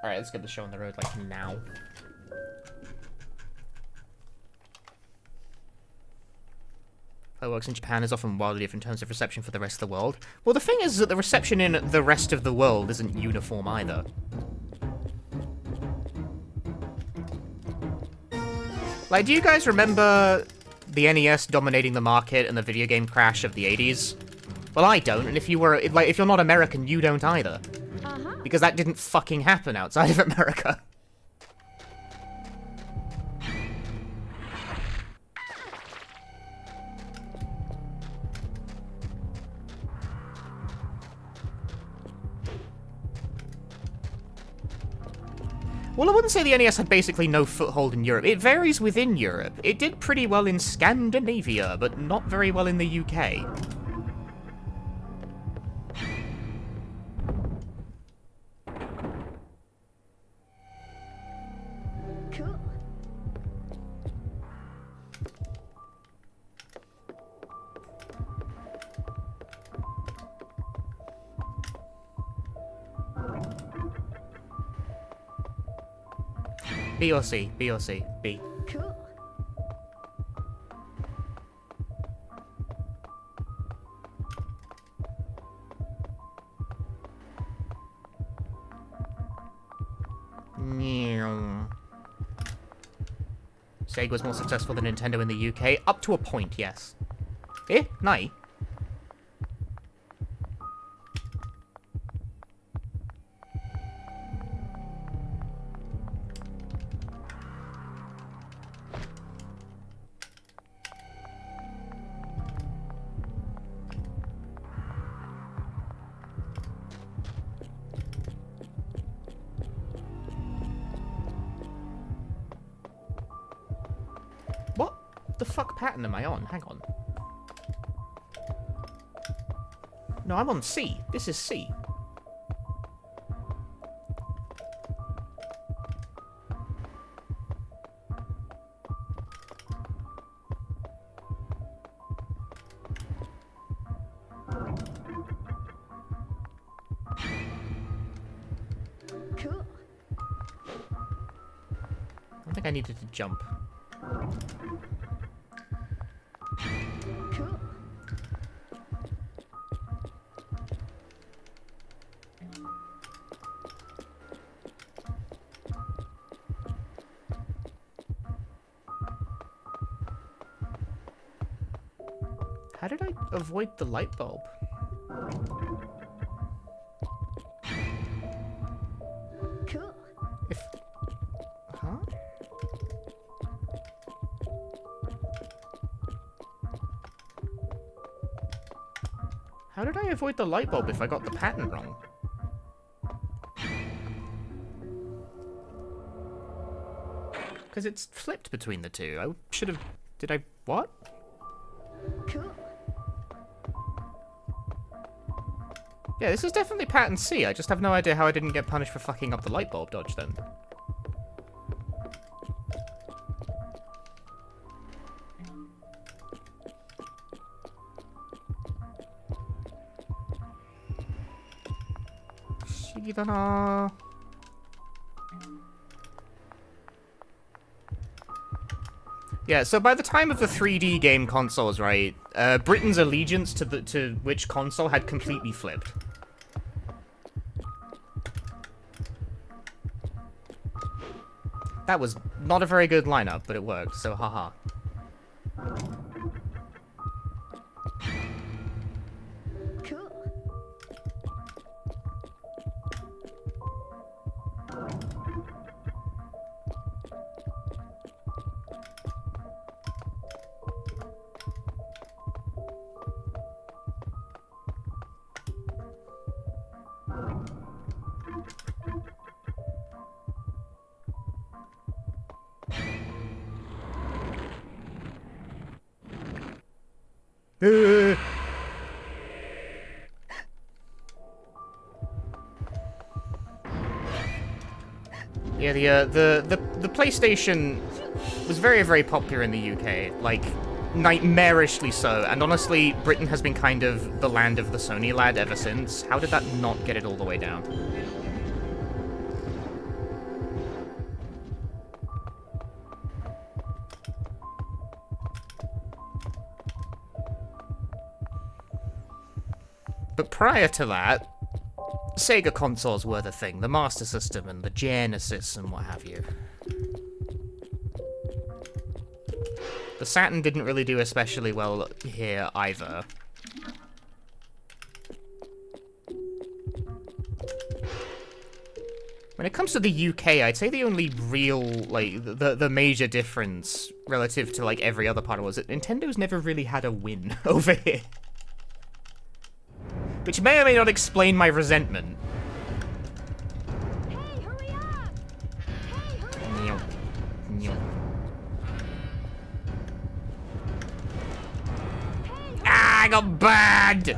Alright, let's get the show on the road, like, now. Fireworks in Japan is often wildly different in terms of reception for the rest of the world. Well, the thing is that the reception in the rest of the world isn't uniform either. Like, do you guys remember the NES dominating the market and the video game crash of the 80s? Well, I don't, and if you're not American, you don't either. Because that didn't fucking happen outside of America. Well, I wouldn't say the NES had basically no foothold in Europe. It varies within Europe. It did pretty well in Scandinavia, but not very well in the UK. Cool. B or C? B or C? B. Cool. Sega was more successful than Nintendo in the UK, up to a point, yes. Eh? Nai? What the fuck pattern am I on? Hang on. No, I'm on C. This is C. Cool. I think I needed to jump. Cool. How did I avoid the light bulb? Cool. If... Huh? How did I avoid the light bulb if I got the pattern wrong? Because it's flipped between the two. I should have... Did I... What? Cool. Yeah, this is definitely pattern C. I just have no idea how I didn't get punished for fucking up the light bulb dodge then. Shigidana. Yeah, so by the time of the 3D game consoles, right, Britain's allegiance to which console had completely flipped. That was not a very good lineup, but it worked, so haha. Cool. Yeah, the PlayStation was very, very popular in the UK, like, nightmarishly so, and honestly, Britain has been kind of the land of the Sony lad ever since. How did that not get it all the way down? But prior to that, Sega consoles were the thing. The Master System and the Genesis and what have you. The Saturn didn't really do especially well here either. When it comes to the UK, I'd say the only real, like, the major difference relative to, like, every other part was that Nintendo's never really had a win over here. Which may or may not explain my resentment. Hey, hurry up! Hey, hurry up! Ah, I got banned!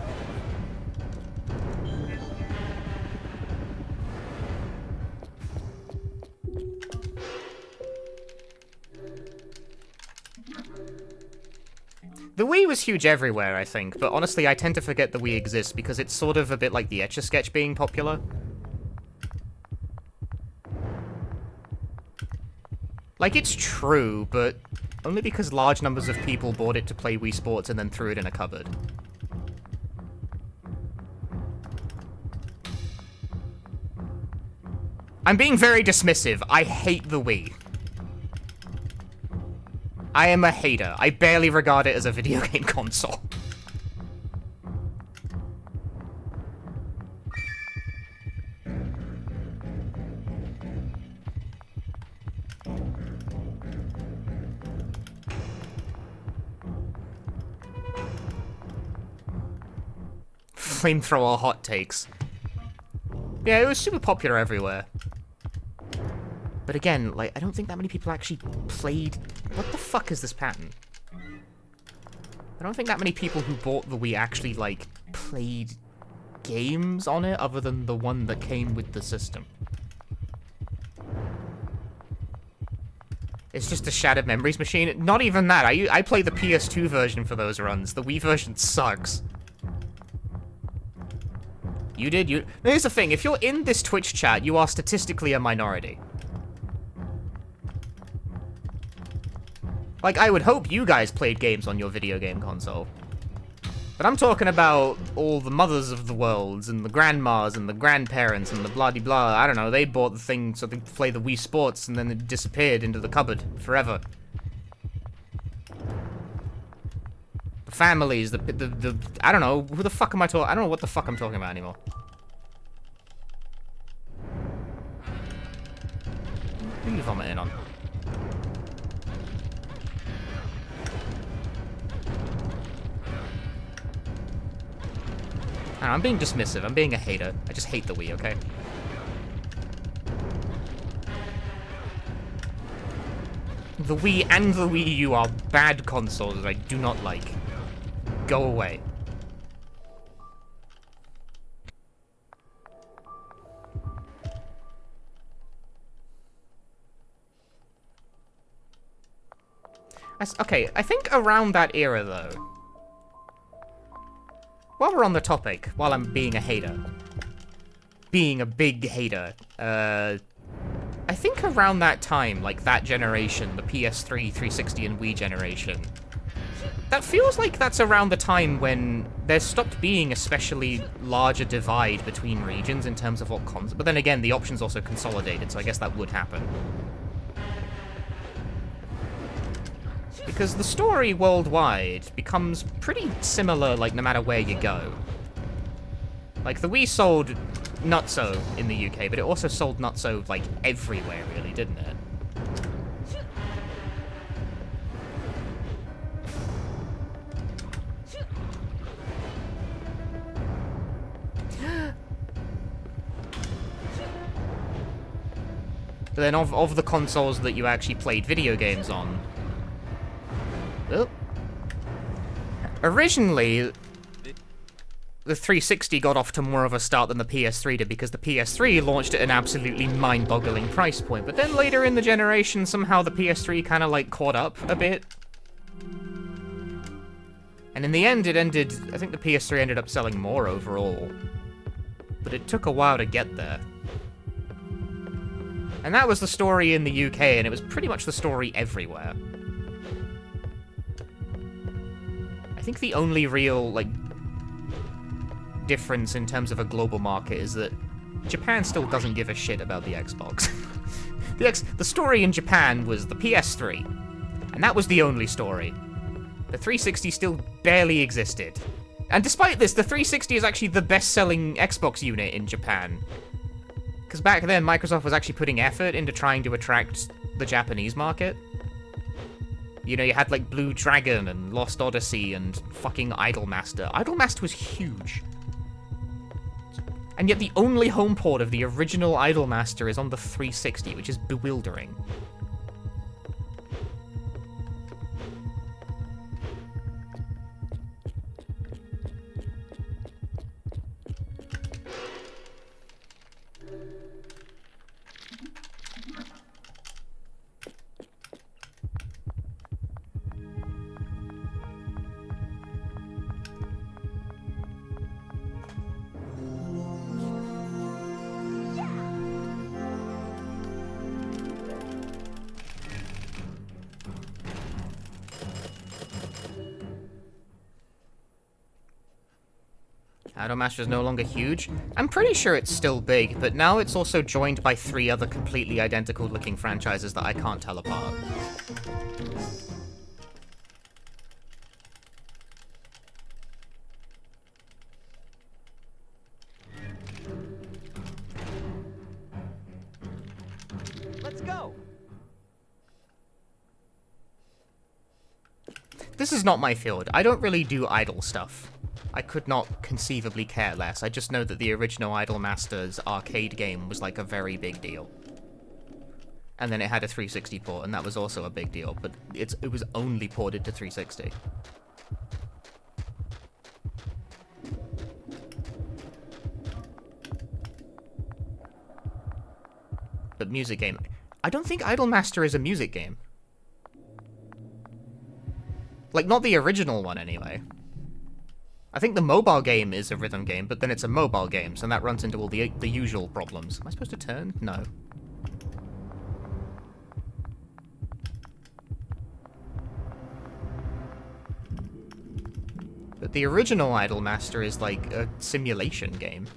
The Wii was huge everywhere, I think, but honestly, I tend to forget the Wii exists because it's sort of a bit like the Etch-a-Sketch being popular. Like, it's true, but only because large numbers of people bought it to play Wii Sports and then threw it in a cupboard. I'm being very dismissive. I hate the Wii. I am a hater. I barely regard it as a video game console. Flamethrower hot takes. Yeah, it was super popular everywhere. But again, like, I don't think that many people actually played... What the fuck is this pattern? I don't think that many people who bought the Wii actually, like, played games on it other than the one that came with the system. It's just a Shattered Memories machine. Not even that. I play the PS2 version for those runs. The Wii version sucks. You did? Here's the thing. If you're in this Twitch chat, you are statistically a minority. Like, I would hope you guys played games on your video game console. But I'm talking about all the mothers of the worlds, and the grandmas, and the grandparents, and the blah-de-blah. I don't know, they bought the thing so they could play the Wii Sports, and then it disappeared into the cupboard forever. The families, the I don't know, who the fuck am I talking? I don't know what the fuck I'm talking about anymore. Who are you vomiting on? I don't know, I'm being dismissive. I'm being a hater. I just hate the Wii, okay? The Wii and the Wii U are bad consoles that I do not like. Go away. Okay, I think around that era, though... While we're on the topic, while I'm being a hater, being a big hater, I think around that time, like that generation, the PS3, 360, and Wii generation, that feels like that's around the time when there stopped being especially large a divide between regions in terms of what consoles, but then again, the options also consolidated, so I guess that would happen. Because the story worldwide becomes pretty similar, like, no matter where you go. Like, the Wii sold nutso in the UK, but it also sold nutso, like, everywhere, really, didn't it? But then of the consoles that you actually played video games on... Oh. Originally, the 360 got off to more of a start than the PS3 did because the PS3 launched at an absolutely mind-boggling price point. But then later in the generation, somehow the PS3 kind of like caught up a bit. And in the end, it ended... I think the PS3 ended up selling more overall. But it took a while to get there. And that was the story in the UK, and it was pretty much the story everywhere. I think the only real, like, difference in terms of a global market is that Japan still doesn't give a shit about the Xbox. The story in Japan was the PS3, and that was the only story. The 360 still barely existed. And despite this, the 360 is actually the best-selling Xbox unit in Japan. Because back then, Microsoft was actually putting effort into trying to attract the Japanese market. You know, you had, like, Blue Dragon and Lost Odyssey and fucking Idolmaster. Idolmaster was huge. And yet the only home port of the original Idolmaster is on the 360, which is bewildering. Idolmaster is no longer huge. I'm pretty sure it's still big, but now it's also joined by 3 other completely identical looking franchises that I can't tell apart. Let's go. This is not my field. I don't really do idle stuff. I could not conceivably care less. I just know that the original Idolmaster's arcade game was like a very big deal. And then it had a 360 port, and that was also a big deal, but it was only ported to 360. But music game. I don't think Idolmaster is a music game. Like, not the original one, anyway. I think the mobile game is a rhythm game, but then it's a mobile game, so that runs into all the usual problems. Am I supposed to turn? No. But the original Idolmaster is like a simulation game.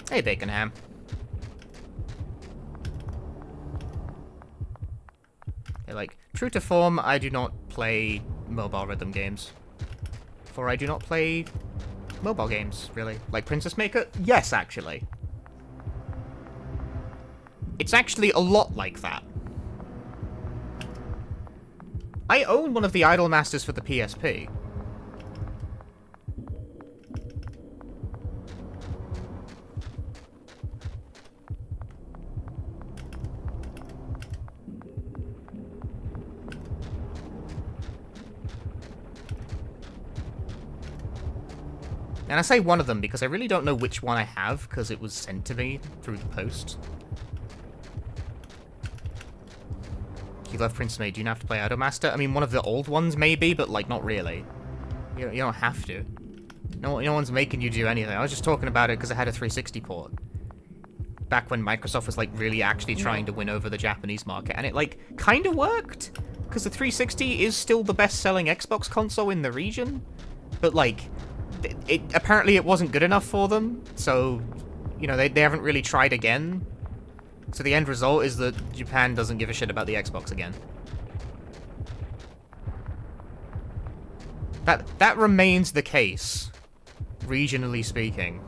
Hey, Baconham. Okay, like, true to form, I do not play mobile rhythm games. For I do not play mobile games, really. Like Princess Maker? Yes, actually. It's actually a lot like that. I own one of the Idolmasters for the PSP. And I say one of them because I really don't know which one I have, because it was sent to me through the post. You love Princess May, do you have to play Idolmaster? I mean, one of the old ones maybe, but like, not really. You don't have to. No one's making you do anything. I was just talking about it because I had a 360 port. Back when Microsoft was like really actually trying to win over the Japanese market, and it like kind of worked, because the 360 is still the best-selling Xbox console in the region, but like, apparently it wasn't good enough for them, so, you know, they haven't really tried again. So the end result is that Japan doesn't give a shit about the Xbox again. That remains the case, regionally speaking.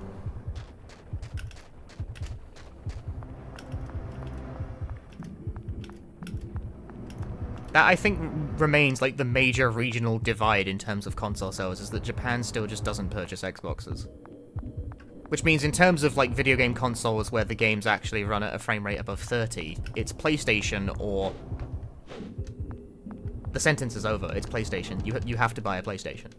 That, I think, remains, like, the major regional divide in terms of console sales, is that Japan still just doesn't purchase Xboxes. Which means in terms of, like, video game consoles where the games actually run at a frame rate above 30, it's PlayStation or... The sentence is over. It's PlayStation. You have to buy a PlayStation.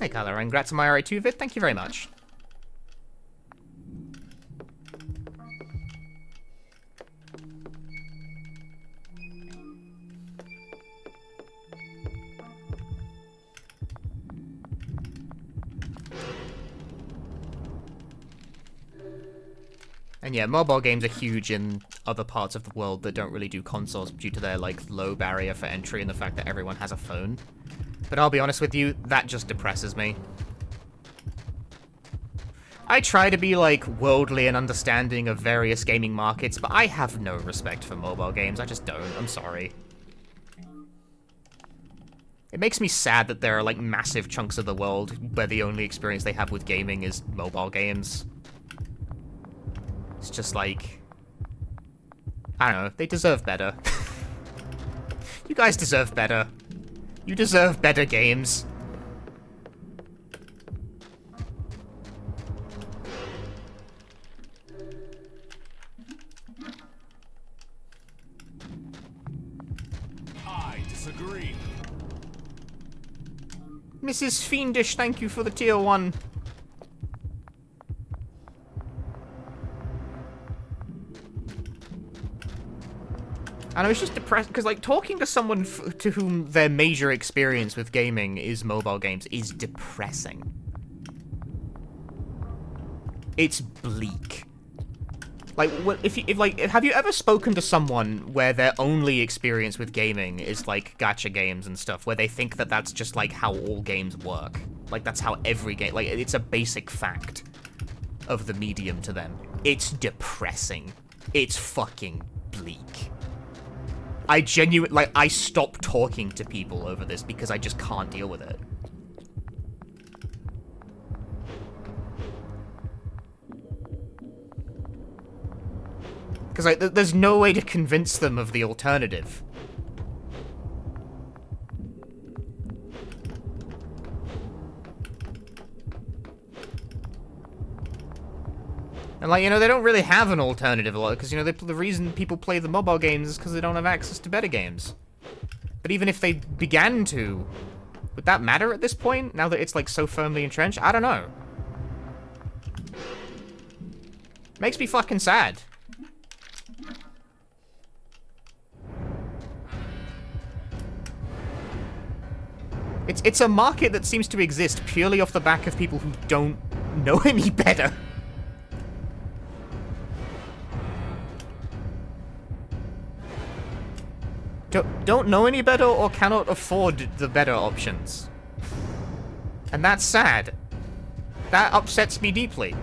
Hey, Kylo, and congrats on my RA2 vid. Thank you very much. And yeah, mobile games are huge in other parts of the world that don't really do consoles due to their, like, low barrier for entry and the fact that everyone has a phone. But I'll be honest with you, that just depresses me. I try to be, like, worldly and understanding of various gaming markets, but I have no respect for mobile games. I just don't. I'm sorry. It makes me sad that there are, like, massive chunks of the world where the only experience they have with gaming is mobile games. It's just like... I don't know. They deserve better. You guys deserve better. You deserve better games. I disagree. Mrs. Fiendish, thank you for the tier 1. And I was just depressed, because, like, talking to someone to whom their major experience with gaming is mobile games is depressing. It's bleak. Like, have you ever spoken to someone where their only experience with gaming is, like, gacha games and stuff, where they think that that's just, like, how all games work? Like, that's how every game, like, it's a basic fact of the medium to them. It's depressing. It's fucking bleak. I genuinely, like, I stop talking to people over this because I just can't deal with it. Because, like, there's no way to convince them of the alternative. And, like, you know, they don't really have an alternative a lot, because, you know, the reason people play the mobile games is because they don't have access to better games. But even if they began to, would that matter at this point, now that it's, like, so firmly entrenched? I don't know. Makes me fucking sad. It's a market that seems to exist purely off the back of people who don't know any better. Don't know any better or cannot afford the better options. And that's sad. That upsets me deeply.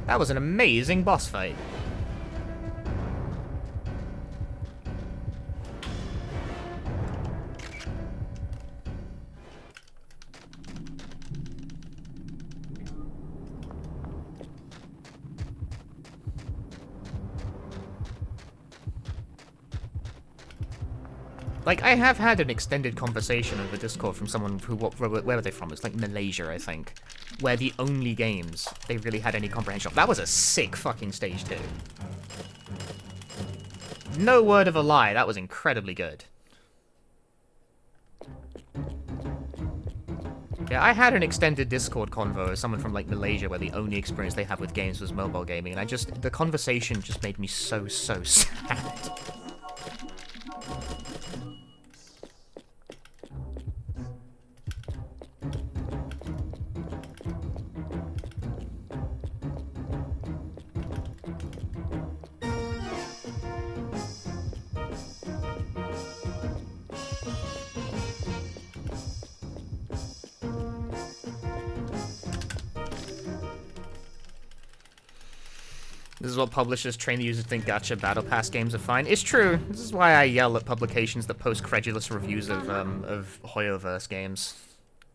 That was an amazing boss fight. Like, I have had an extended conversation over Discord from someone who, where were they from? It's like Malaysia, I think. Where the only games they really had any comprehension of. That was a sick fucking stage 2. No word of a lie, that was incredibly good. Yeah, I had an extended Discord convo with someone from, like, Malaysia where the only experience they have with games was mobile gaming, and the conversation just made me so sad. This is what publishers train the user to think gacha battle pass games are fine. It's true. This is why I yell at publications that post credulous reviews of Hoyoverse games.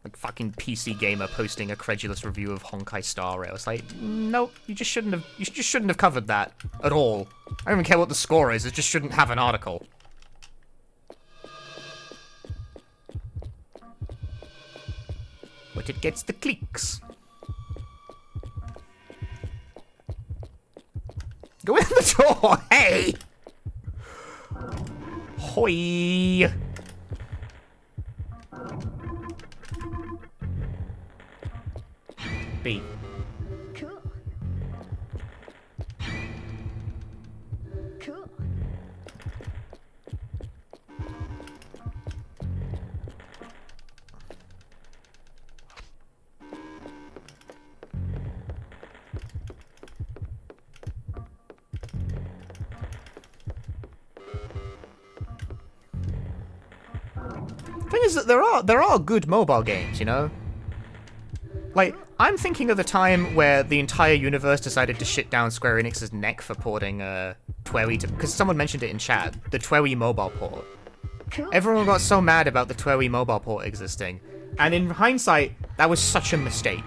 Like fucking PC Gamer posting a credulous review of Honkai Star Rail. It's like, nope, you just shouldn't have covered that at all. I don't even care what the score is, it just shouldn't have an article. But it gets the clicks. Go in the door, hey! Hoi! B. Cool. Cool. Thing is that there are good mobile games, you know? Like, I'm thinking of the time where the entire universe decided to shit down Square Enix's neck for porting TWEWY to... Because someone mentioned it in chat, the TWEWY mobile port. Everyone got so mad about the TWEWY mobile port existing. And in hindsight, that was such a mistake.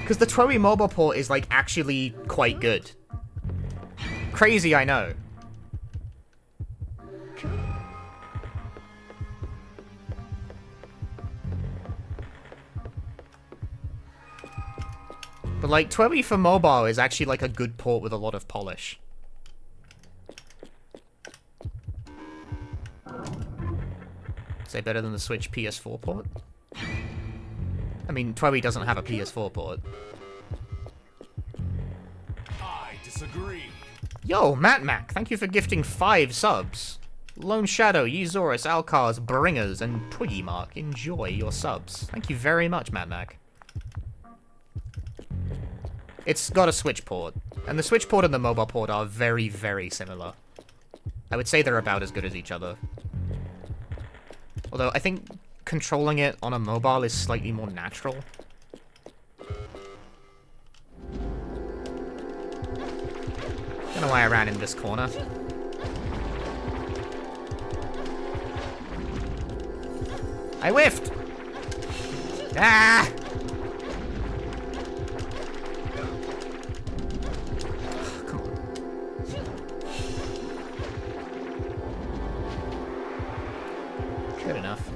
Because the TWEWY mobile port is, like, actually quite good. Crazy, I know. But, like, TWEWY for mobile is actually, like, a good port with a lot of polish. Say better than the Switch PS4 port? I mean, TWEWY doesn't have a PS4 port. I disagree. Yo, Mac, thank you for gifting 5 subs. Lone Shadow, Yeezorus, Alcars, Bringers, and Twiggy Mark. Enjoy your subs. Thank you very much, Mac. It's got a Switch port, and the Switch port and the mobile port are very, very similar. I would say they're about as good as each other. Although, I think controlling it on a mobile is slightly more natural. Don't know why I ran in this corner. I whiffed! Ah! Come on. Good enough.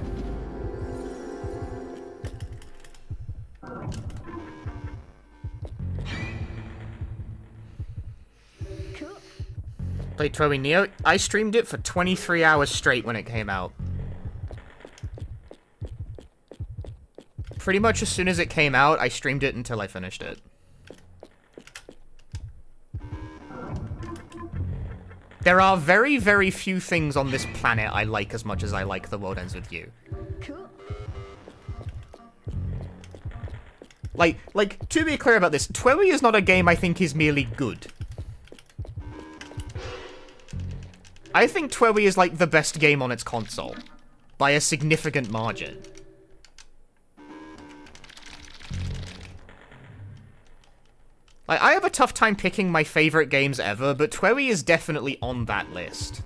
Played TWEWY Neo. I streamed it for 23 hours straight when it came out. Pretty much as soon as it came out, I streamed it until I finished it. There are very, very few things on this planet I like as much as I like The World Ends With You. Like, to be clear about this, TWEWY is not a game I think is merely good. I think TWEWY is, like, the best game on its console. By a significant margin. Like, I have a tough time picking my favorite games ever, but TWEWY is definitely on that list.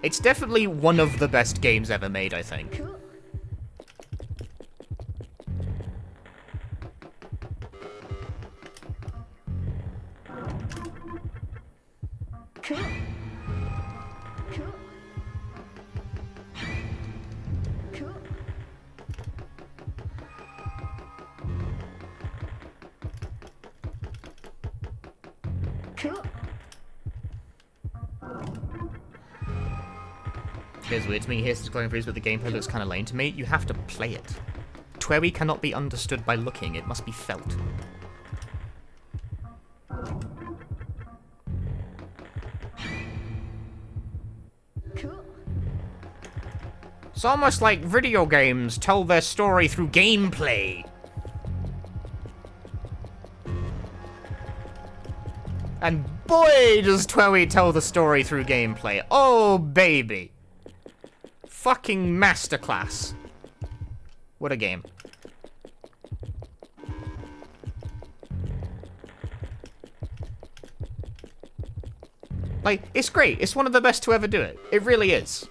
It's definitely one of the best games ever made, I think. It's weird to me. Here's Glowing Breeze, but the gameplay looks kind of lame to me. You have to play it. TWEWY cannot be understood by looking. It must be felt. It's almost like video games tell their story through gameplay. And boy, does TWEWY tell the story through gameplay. Oh, baby. Fucking masterclass. What a game. Like, it's great. It's one of the best to ever do it. It really is.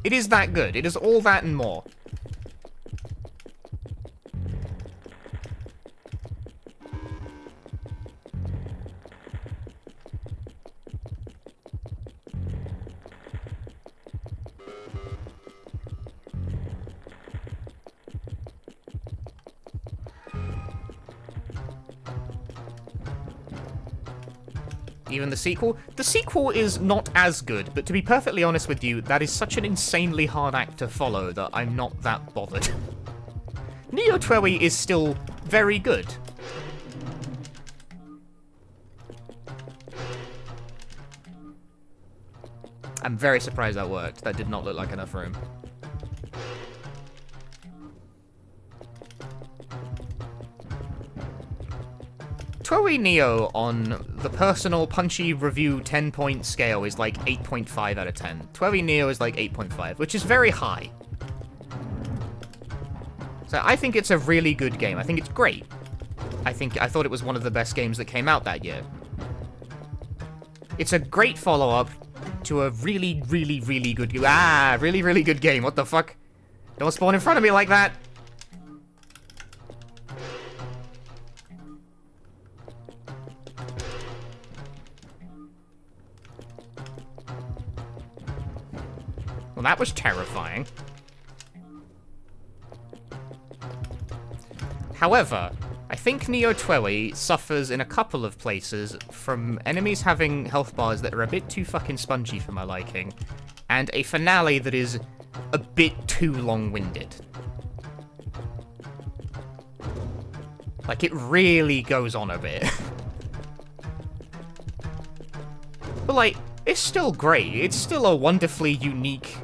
It is that good. It is all that and more. Even the sequel? The sequel is not as good, but to be perfectly honest with you, that is such an insanely hard act to follow that I'm not that bothered. Neo TWEWY is still very good. I'm very surprised that worked. That did not look like enough room. TWEWY Neo on the personal punchy review 10-point scale is like 8.5 out of 10. TWEWY Neo is like 8.5, which is very high. So I think it's a really good game. I think it's great. I thought it was one of the best games that came out that year. It's a great follow-up to a really, really, really good game. Really, really good game. What the fuck? Don't spawn in front of me like that. Well, that was terrifying. However, I think Neo TWEWY suffers in a couple of places from enemies having health bars that are a bit too fucking spongy for my liking, and a finale that is a bit too long-winded. Like, it really goes on a bit. But, like, it's still great. It's still a wonderfully unique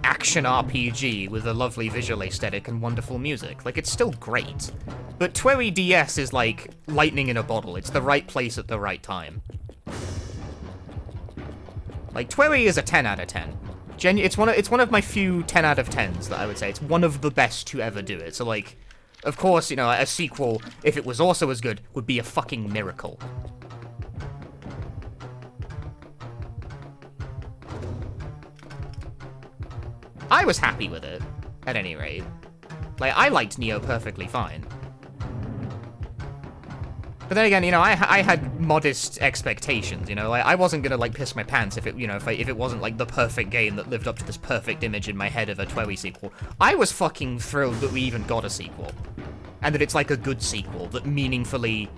action RPG with a lovely visual aesthetic and wonderful music. Like, it's still great. But TWEWY DS is like lightning in a bottle. It's the right place at the right time. Like, TWEWY is a 10 out of 10. It's one of my few 10 out of 10s that I would say. It's one of the best to ever do it. So, like, of course, you know, a sequel, if it was also as good, would be a fucking miracle. I was happy with it, at any rate. Like, I liked Neo perfectly fine. But then again, you know, I had modest expectations, you know? Like, I wasn't gonna, like, piss my pants if it, you know, if it wasn't, like, the perfect game that lived up to this perfect image in my head of a TWEWY sequel. I was fucking thrilled that we even got a sequel. And that it's, like, a good sequel that meaningfully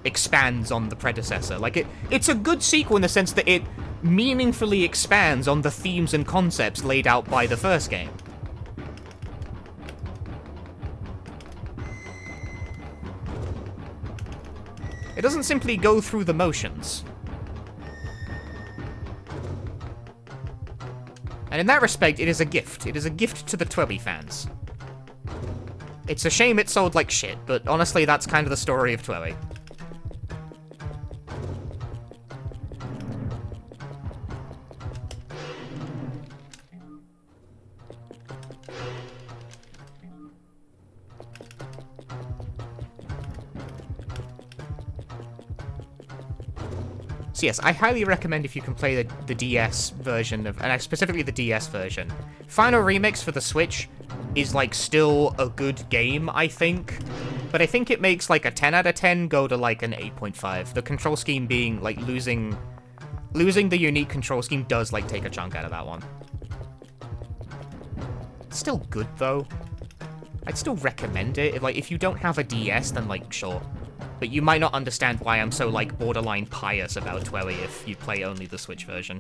expands on the predecessor. Like, it's a good sequel in the sense that it meaningfully expands on the themes and concepts laid out by the first game. It doesn't simply go through the motions. And in that respect, it is a gift. It is a gift to the TWEWY fans. It's a shame it sold like shit, but honestly, that's kind of the story of TWEWY. So yes, I highly recommend if you can play the DS version of, and specifically the DS version. Final Remix for the Switch is like still a good game, I think. But I think it makes like a 10 out of 10 go to like an 8.5. The control scheme being like losing the unique control scheme does like take a chunk out of that one. It's still good though. I'd still recommend it. If you don't have a DS, then like sure. But you might not understand why I'm so, like, borderline pious about TWEWY if you play only the Switch version.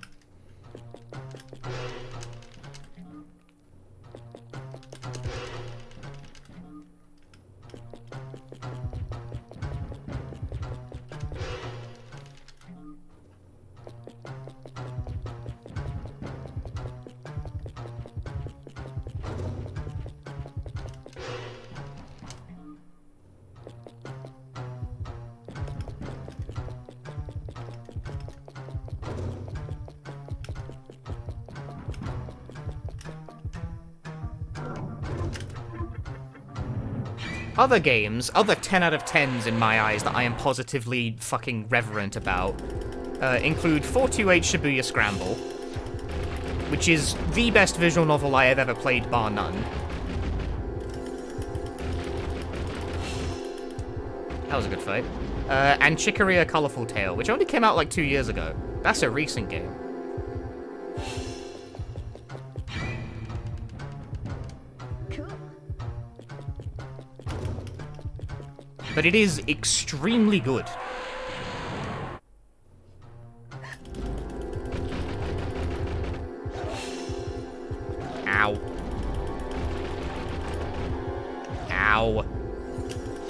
Other games, other 10 out of 10s in my eyes that I am positively fucking reverent about, include 428 Shibuya Scramble, which is the best visual novel I have ever played, bar none. That was a good fight. And Chicory A Colorful Tale, which only came out like 2 years ago. That's a recent game. But it is extremely good. Ow. Ow.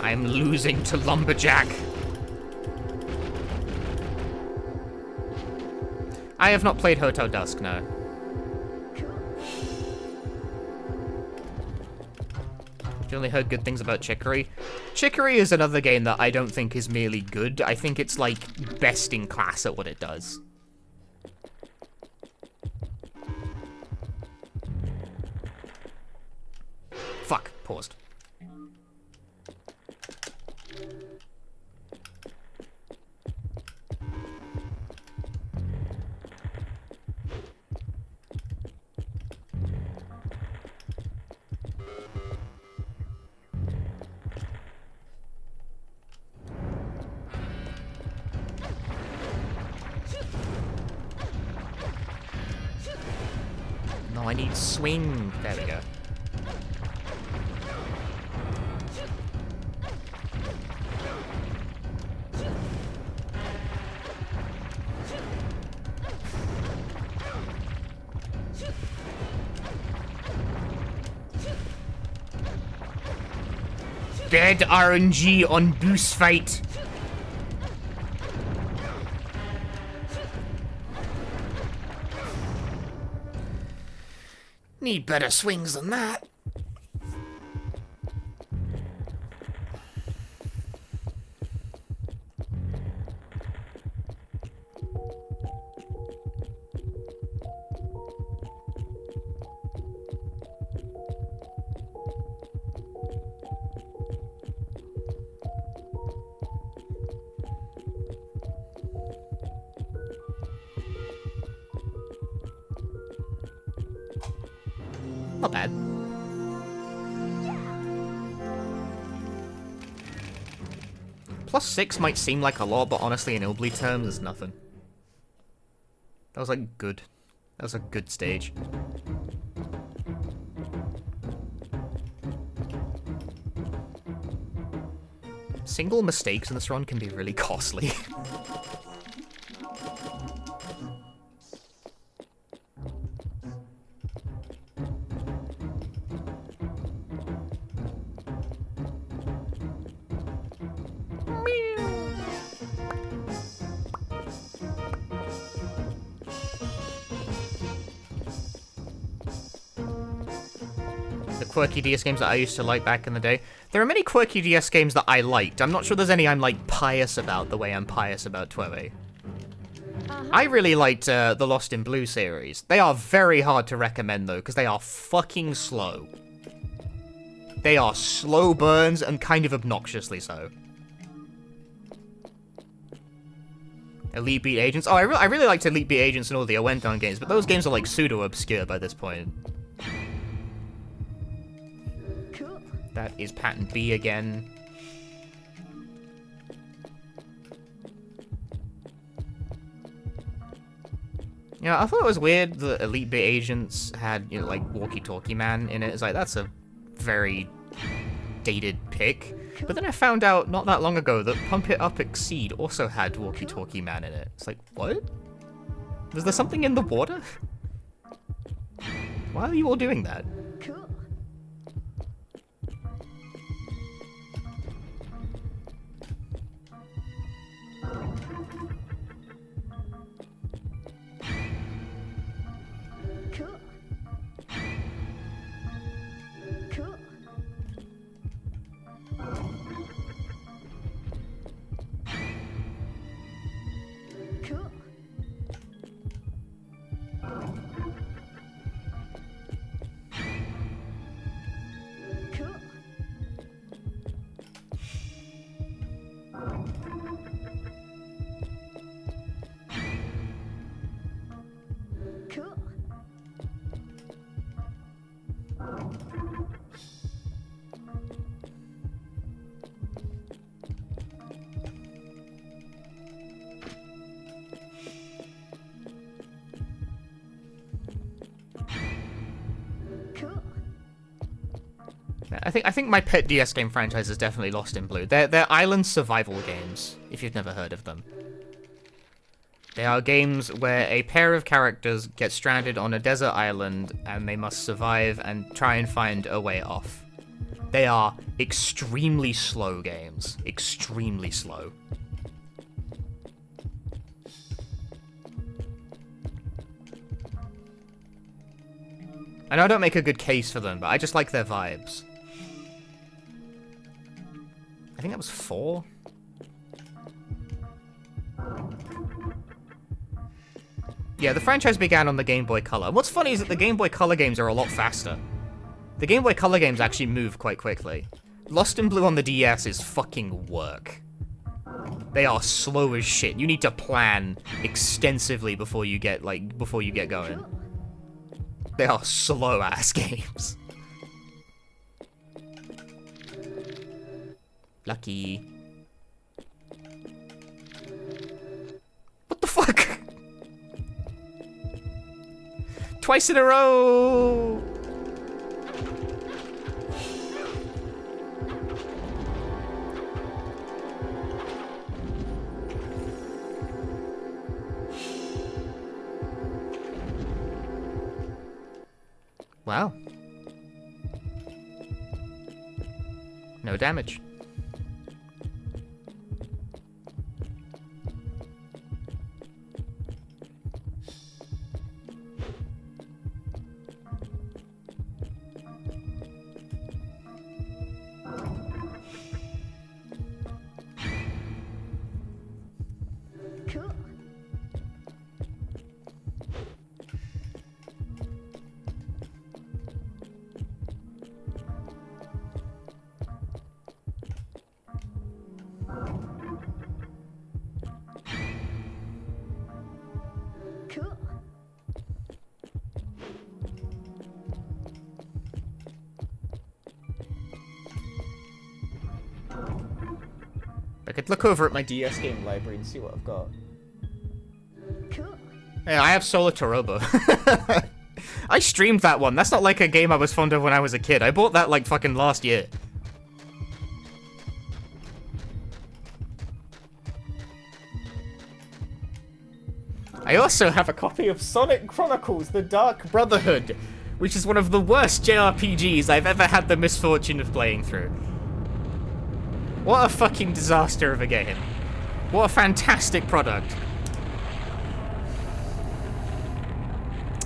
I'm losing to Lumberjack. I have not played Hotel Dusk, no. I've only heard good things about Chicory. Chicory is another game that I don't think is merely good. I think it's, like, best in class at what it does. Fuck. Paused. No, I need swing. There we go. Dead RNG on boost fight. Need better swings than that. Not bad. +6 might seem like a lot, but honestly, in Illbleed terms, it's nothing. That was, like, good. That was a good stage. Single mistakes in this run can be really costly. Quirky DS games that I used to like back in the day. There are many quirky DS games that I liked. I'm not sure there's any I'm, like, pious about the way I'm pious about TWEWY. I really liked the Lost in Blue series. They are very hard to recommend, though, because they are fucking slow. They are slow burns and kind of obnoxiously so. Illbleed Agents. Oh, I really liked Illbleed Agents and all the Owenton games, but those games are, like, pseudo-obscure by this point. That is patent B again. Yeah, I thought it was weird that Illbleed Agents had, you know, like, Walkie-Talkie Man in it. It's like, that's a very dated pick. But then I found out not that long ago that Pump It Up Exceed also had Walkie-Talkie Man in it. It's like, what? Was there something in the water? Why are you all doing that? I think my pet DS game franchise is definitely Lost in Blue. They're island survival games, if you've never heard of them. They are games where a pair of characters get stranded on a desert island and they must survive and try and find a way off. They are extremely slow games. Extremely slow. I know I don't make a good case for them, but I just like their vibes. think that was 4. Yeah, the franchise began on the Game Boy Color. What's funny is that the Game Boy Color games are a lot faster. The Game Boy Color games actually move quite quickly. Lost in Blue on the DS is fucking work. They are slow as shit. You need to plan extensively before you get going. They are slow-ass games. Lucky. What the fuck? Twice in a row! Wow. No damage. I could look over at my DS game library and see what I've got. Cool. Yeah, I have Solo Torobo. I streamed that one. That's not like a game I was fond of when I was a kid. I bought that like fucking last year. I also have a copy of Sonic Chronicles: The Dark Brotherhood, which is one of the worst JRPGs I've ever had the misfortune of playing through. What a fucking disaster of a game. What a fantastic product.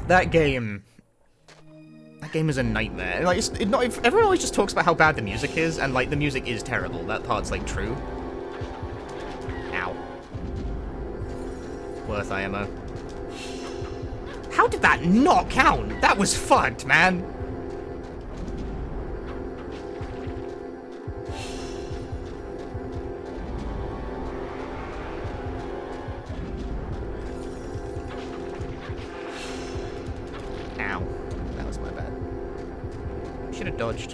That game is a nightmare. Like, everyone always just talks about how bad the music is, and like the music is terrible. That part's like true. Ow. Worth IMO. How did that not count? That was fucked, man. Ow. That was my bad. Should have dodged.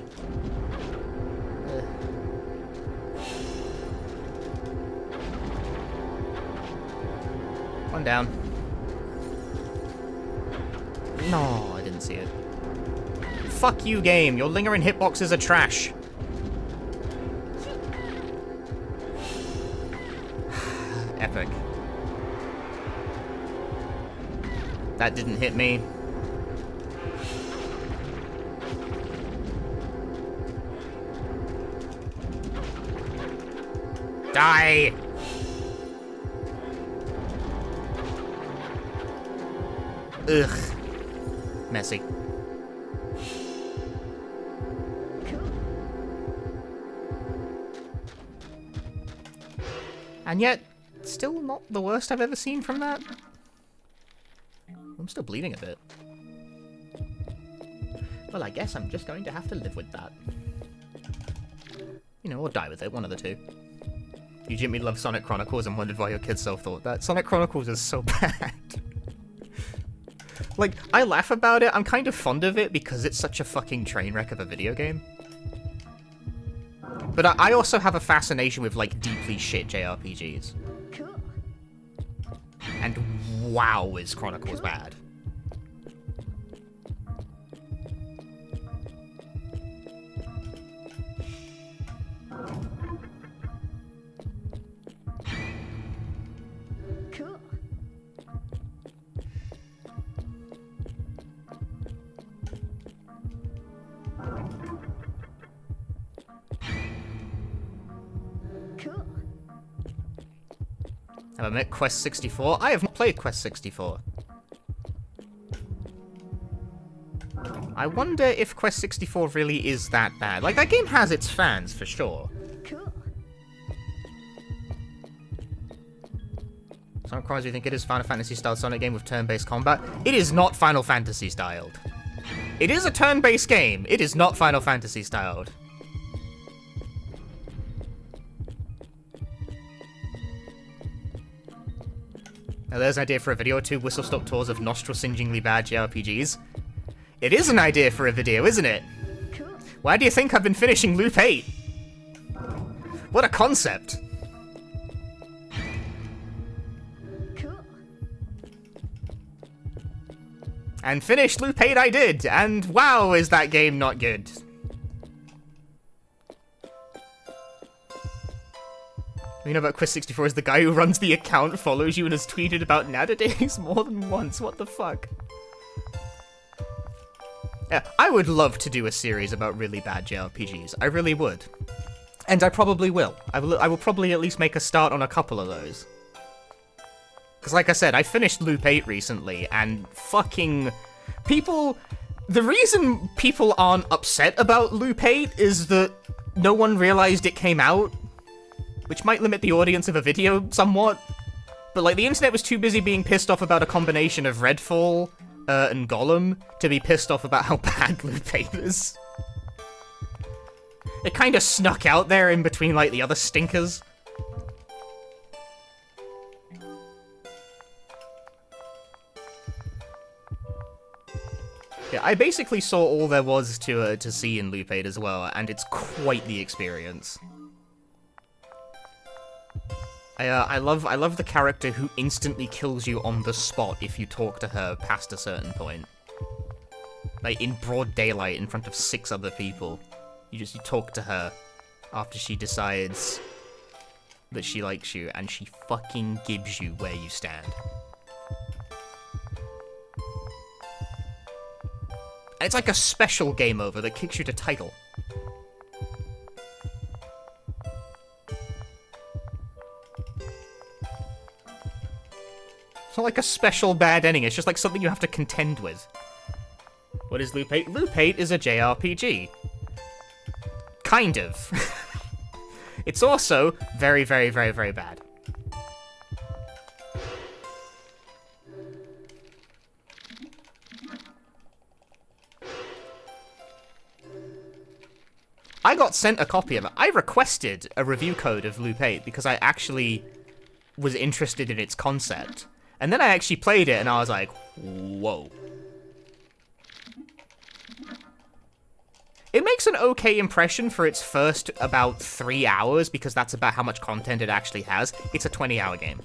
One down. No, I didn't see it. Fuck you, game. Your lingering hitboxes are trash. Epic. That didn't hit me. Die! Ugh. Messy. And yet, still not the worst I've ever seen from that. I'm still bleeding a bit. Well, I guess I'm just going to have to live with that. You know, or die with it, one of the two. You Jimmy love Sonic Chronicles and wondered why your kid self-thought that. Sonic Chronicles is so bad. Like, I laugh about it, I'm kind of fond of it because it's such a fucking train wreck of a video game. But I also have a fascination with, like, deeply shit JRPGs. Cool. And wow, is Chronicles bad. Cool. Cool. Have I met Quest 64? I have not played Quest 64. I wonder if Quest 64 really is that bad. Like, that game has its fans, for sure. Cool. Some crimes we think it is Final Fantasy styled Sonic game with turn-based combat. It is not Final Fantasy styled. It is a turn-based game. It is not Final Fantasy styled. Now there's an idea for a video or two, whistle-stop tours of nostril-singeingly bad JRPGs. It is an idea for a video, isn't it? Cool. Why do you think I've been finishing Loop 8? What a concept. Cool. And finish Loop 8 I did, and wow, is that game not good. You know about Quiz64 is the guy who runs the account, follows you, and has tweeted about nowadays more than once. What the fuck? Yeah, I would love to do a series about really bad JRPGs. I really would. And I probably will. I will probably at least make a start on a couple of those. Because like I said, I finished Loop 8 recently, and fucking... people... The reason people aren't upset about Loop 8 is that no one realized it came out. Which might limit the audience of a video somewhat. But, like, the internet was too busy being pissed off about a combination of Redfall and Gollum to be pissed off about how bad Loop 8 is. It kind of snuck out there in between, like, the other stinkers. Yeah, I basically saw all there was to see in Loop 8 as well, and it's quite the experience. I love the character who instantly kills you on the spot if you talk to her past a certain point. Like, in broad daylight in front of 6 other people. You talk to her after she decides that she likes you, and she fucking gives you where you stand. And it's like a special game over that kicks you to title. It's not like a special bad ending, it's just like something you have to contend with. What is Loop 8? Loop 8 is a JRPG. Kind of. It's also very, very, very, very bad. I got sent a copy of it. I requested a review code of Loop 8 because I actually was interested in its concept. And then I actually played it, and I was like, whoa. It makes an okay impression for its first about 3 hours, because that's about how much content it actually has. It's a 20-hour game.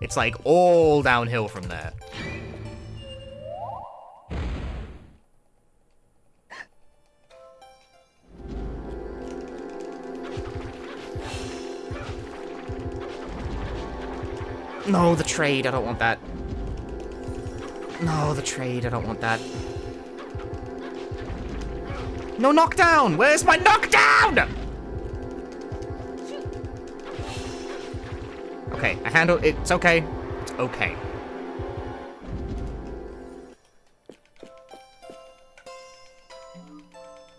It's like all downhill from there. No, the trade, I don't want that. No, the trade, I don't want that. No knockdown! Where's my knockdown? Okay, I handled it. It's okay. It's okay.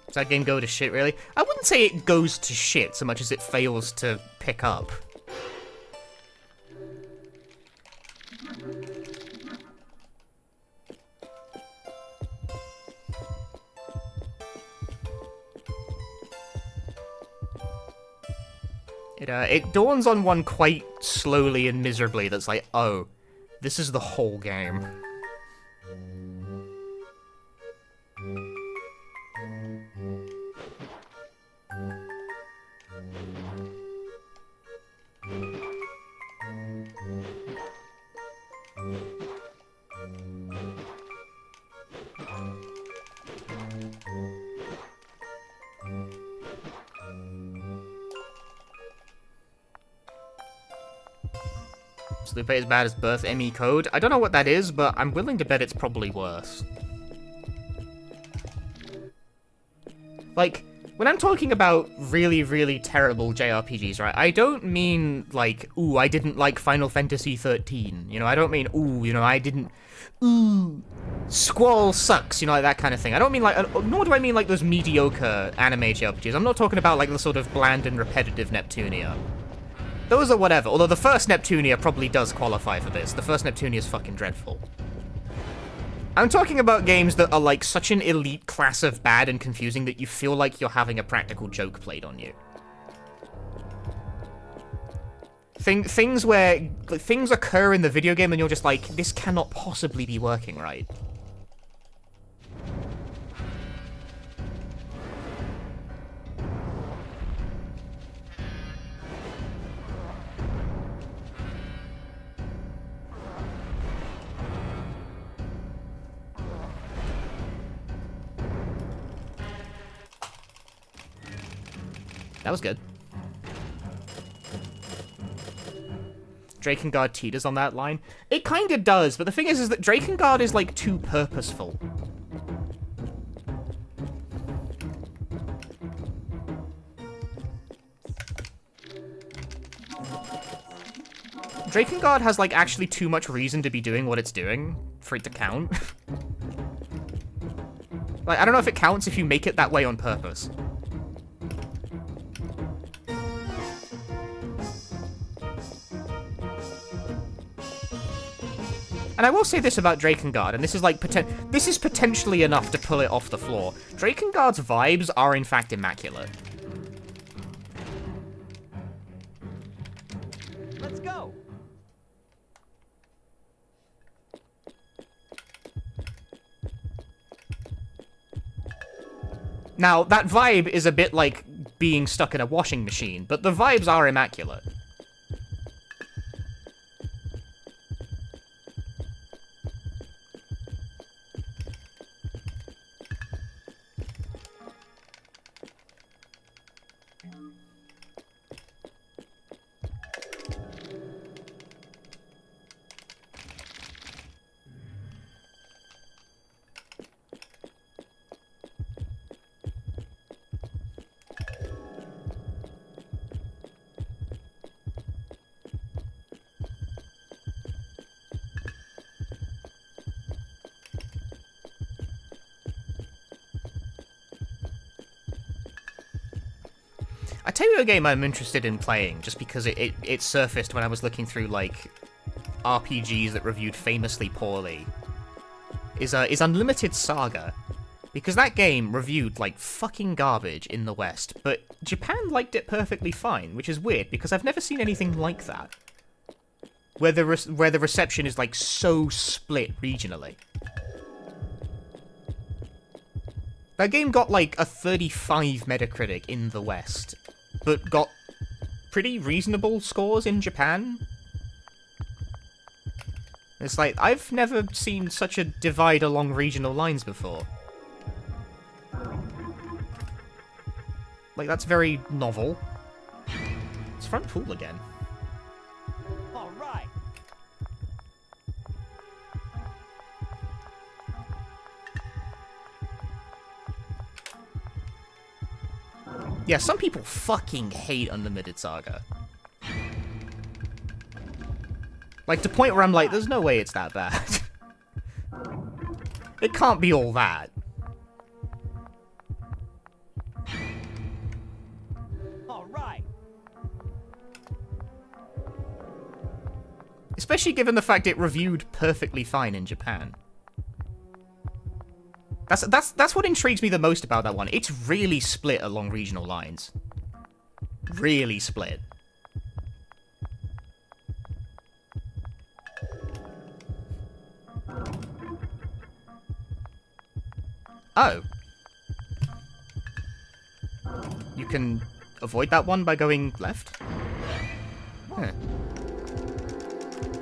Does that game go to shit, really? I wouldn't say it goes to shit so much as it fails to pick up. It dawns on one quite slowly and miserably that's like, oh, this is the whole game. Is Loop 8 as bad as Birth ME Code? I don't know what that is, but I'm willing to bet it's probably worse. Like, when I'm talking about really, really terrible JRPGs, right, I don't mean, like, ooh, I didn't like Final Fantasy 13. You know, I don't mean, ooh, you know, I didn't... Ooh, Squall sucks, you know, like that kind of thing. I don't mean, like, nor do I mean, like, those mediocre anime JRPGs. I'm not talking about, like, the sort of bland and repetitive Neptunia. Those are whatever, although the first Neptunia probably does qualify for this. The first Neptunia is fucking dreadful. I'm talking about games that are like such an elite class of bad and confusing that you feel like you're having a practical joke played on you. Things where things occur in the video game and you're just like, this cannot possibly be working right. That was good. Drakengard teeters on that line. It kind of does, but the thing is that Drakengard is, like, too purposeful. Drakengard has, like, actually too much reason to be doing what it's doing for it to count. Like, I don't know if it counts if you make it that way on purpose. And I will say this about Drakengard, and this is like this is potentially enough to pull it off the floor. Drakengard's vibes are in fact immaculate. Let's go. Now, that vibe is a bit like being stuck in a washing machine, but the vibes are immaculate. I tell you a game I'm interested in playing, just because it surfaced when I was looking through, like, RPGs that reviewed famously poorly, is Unlimited Saga. Because that game reviewed like fucking garbage in the West, but Japan liked it perfectly fine, which is weird, because I've never seen anything like that. Where the reception is, like, so split regionally. That game got, like, a 35 Metacritic in the West, but got pretty reasonable scores in Japan. It's like, I've never seen such a divide along regional lines before. Like, that's very novel. It's front pool again. All right. Yeah, some people fucking hate Unlimited Saga. Like, to the point where I'm like, there's no way it's that bad. It can't be all that. All right. Especially given the fact it reviewed perfectly fine in Japan. That's what intrigues me the most about that one. It's really split along regional lines. Really split. Oh. You can avoid that one by going left? Huh.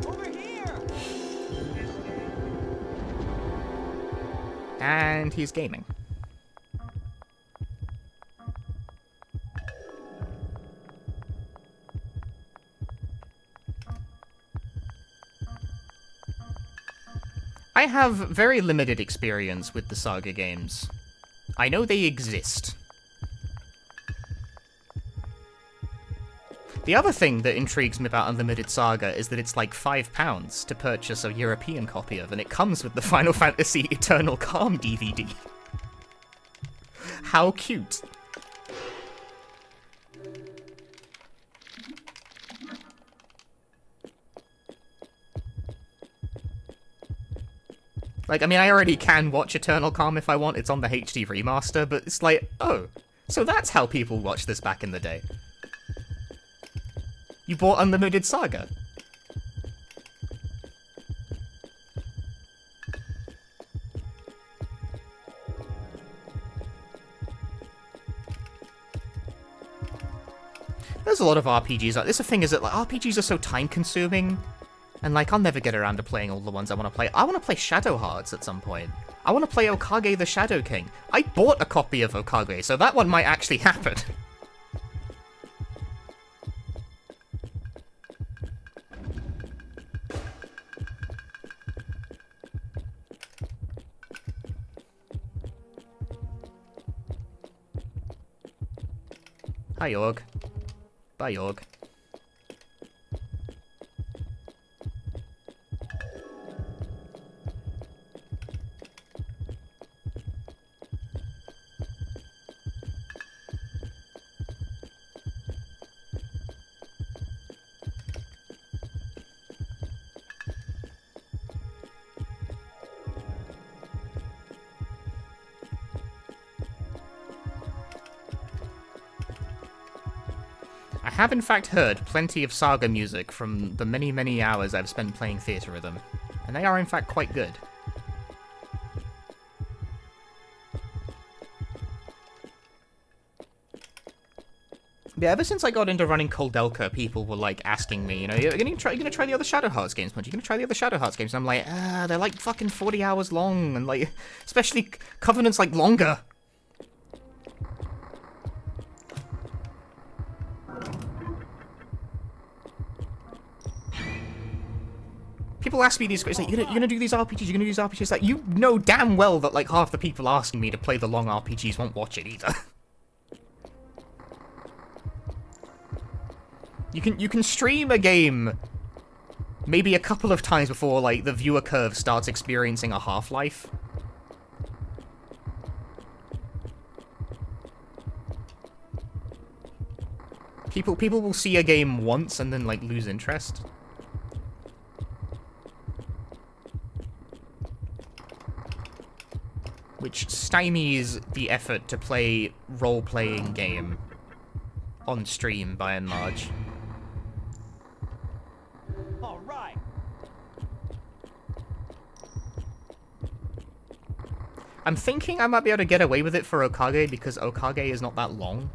Over here. And he's gaming. I have very limited experience with the Saga games. I know they exist. The other thing that intrigues me about Unlimited Saga is that it's like £5 to purchase a European copy of, and it comes with the Final Fantasy Eternal Calm DVD. How cute. Like, I mean, I already can watch Eternal Calm if I want. It's on the HD remaster, but it's like, oh, so that's how people watched this back in the day. You bought Unlimited Saga. There's a lot of RPGs like this. The thing is that like RPGs are so time-consuming, and like I'll never get around to playing all the ones I want to play. I want to play Shadow Hearts at some point. I want to play Okage the Shadow King. I bought a copy of Okage, so that one might actually happen. Hi, Org. Bye, Org. I have in fact heard plenty of Saga music from the many, many hours I've spent playing Theatre Rhythm, and they are in fact quite good. Yeah, ever since I got into running Coldelka, people were like asking me, you know, you're gonna try the other Shadow Hearts games, Punch? You're gonna try the other Shadow Hearts games? And I'm like, they're like fucking 40 hours long, and like, especially Covenant's like longer. People ask me these questions, like, you're gonna do these RPGs, you're gonna do these RPGs, like, you know damn well that, like, half the people asking me to play the long RPGs won't watch it either. You can stream a game maybe a couple of times before, like, the viewer curve starts experiencing a half-life. People will see a game once and then, like, lose interest. Which stymies the effort to play role-playing game on stream, by and large. All right. I'm thinking I might be able to get away with it for Okage, because Okage is not that long.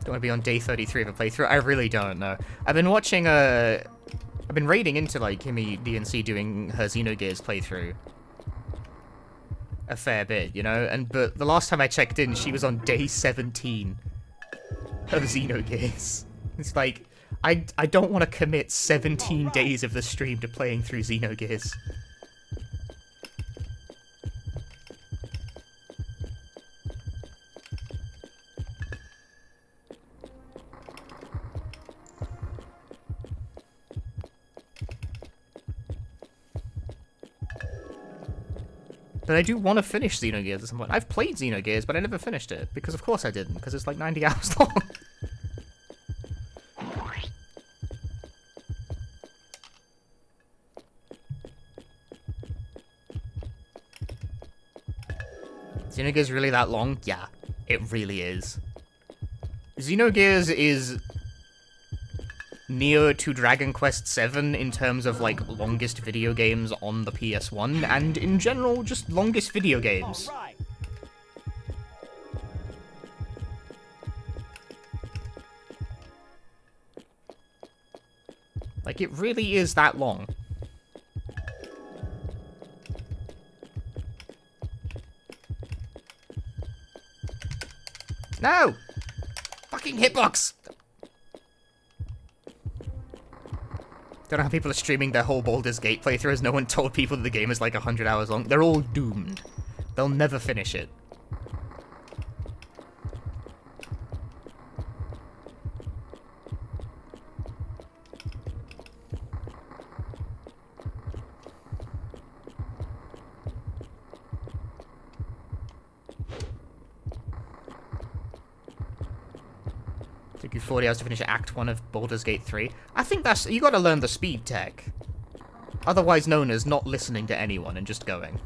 Don't want to be on day 33 of a playthrough. I really don't know. I've been watching I've been raiding into like Kimmy DNC doing her Xenogears playthrough a fair bit, you know. But the last time I checked in, she was on day 17 of Xenogears. It's like I don't want to commit 17 days of the stream to playing through Xenogears. But I do want to finish Xenogears at some point. I've played Xenogears, but I never finished it. Because of course I didn't, because it's like 90 hours long. Xenogears really that long? Yeah, it really is. Xenogears is near to Dragon Quest VII in terms of, like, longest video games on the PS1, and in general, just longest video games. All right. Like, it really is that long. No! Fucking hitbox! Don't know how people are streaming their whole Baldur's Gate playthrough as no one told people that the game is like 100 hours long. They're all doomed. They'll never finish it. Took you 40 hours to finish Act 1 of Baldur's Gate 3. I think that's... You gotta learn the speed tech. Otherwise known as not listening to anyone and just going.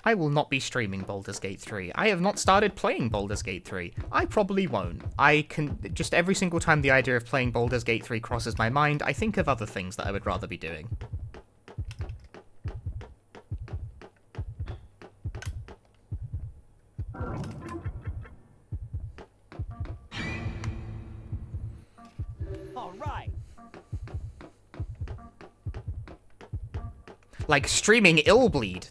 I will not be streaming Baldur's Gate 3. I have not started playing Baldur's Gate 3. I probably won't. I can... Just every single time the idea of playing Baldur's Gate 3 crosses my mind, I think of other things that I would rather be doing. All right. Like streaming Illbleed.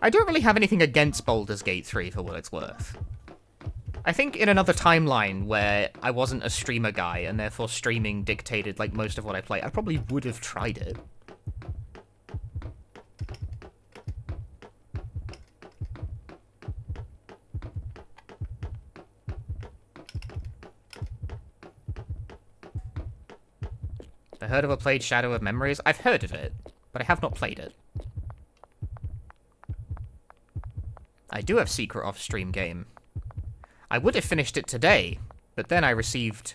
I don't really have anything against Baldur's Gate 3 for what it's worth. I think in another timeline where I wasn't a streamer guy and therefore streaming dictated like most of what I play, I probably would have tried it. I heard of or played Shadow of Memories? I've heard of it, but I have not played it. I do have Secret Off-Stream Game. I would have finished it today, but then I received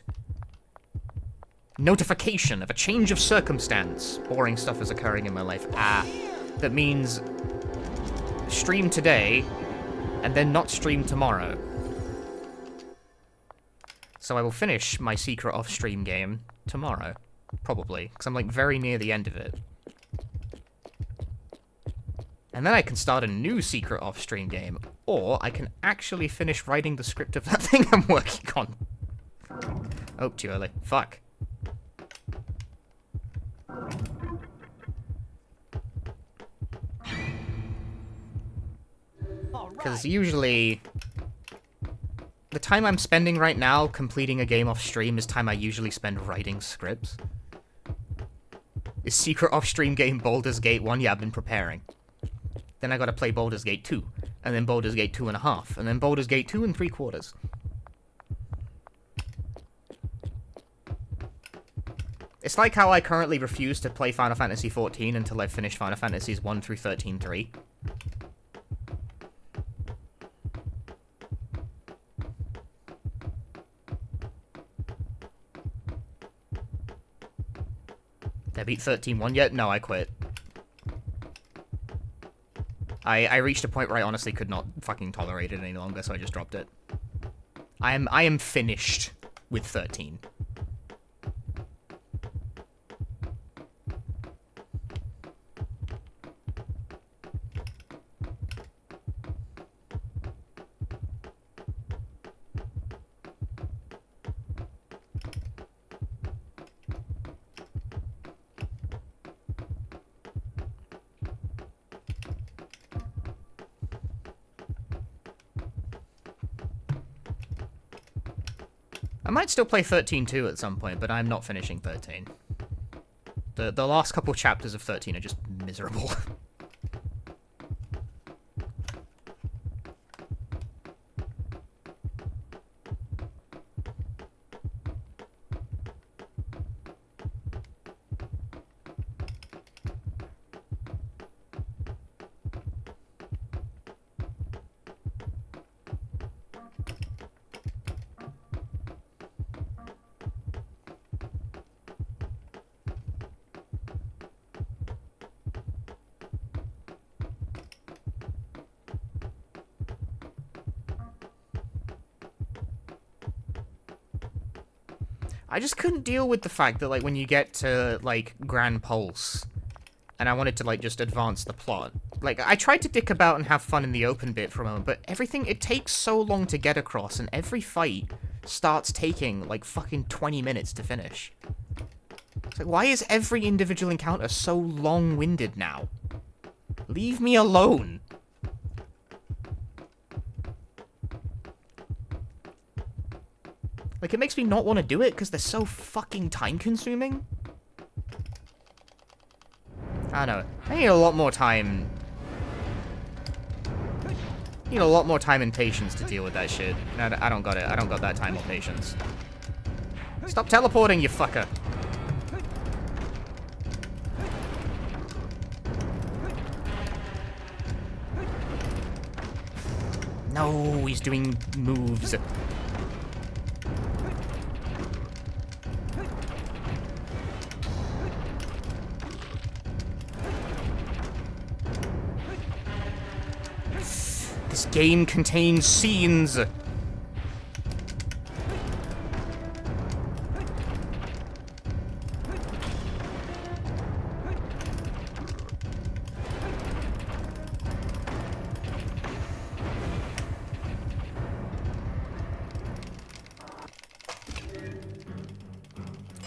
notification of a change of circumstance. Boring stuff is occurring in my life. That means stream today, and then not stream tomorrow. So I will finish my Secret Off-Stream Game tomorrow. Probably, because I'm like very near the end of it. And then I can start a new Secret Off-Stream game, or I can actually finish writing the script of that thing I'm working on. Oh, too early. Fuck. Because usually... The time I'm spending right now completing a game off-stream is time I usually spend writing scripts. Is Secret Off-Stream Game Baldur's Gate 1? Yeah, I've been preparing. Then I gotta play Baldur's Gate 2, and then Baldur's Gate 2.5, and then Baldur's Gate 2 3/4. It's like how I currently refuse to play Final Fantasy XIV until I've finished Final Fantasies 1 through 13-3. Did I beat 13-1 yet? No, I quit. I reached a point where I honestly could not fucking tolerate it any longer, so I just dropped it. I am finished with 13. I might still play 13-2 at some point, but I'm not finishing 13. The last couple chapters of 13 are just miserable. I just couldn't deal with the fact that, like, when you get to, like, Grand Pulse, and I wanted to, like, just advance the plot. Like, I tried to dick about and have fun in the open bit for a moment, but everything, it takes so long to get across, and every fight starts taking, like, fucking 20 minutes to finish. It's like, why is every individual encounter so long-winded now? Leave me alone! Like, it makes me not want to do it because they're so fucking time-consuming. I don't know. I need a lot more time. Need a lot more time and patience to deal with that shit. I don't got it. I don't got that time or patience. Stop teleporting, you fucker. No, he's doing moves. This game contains scenes.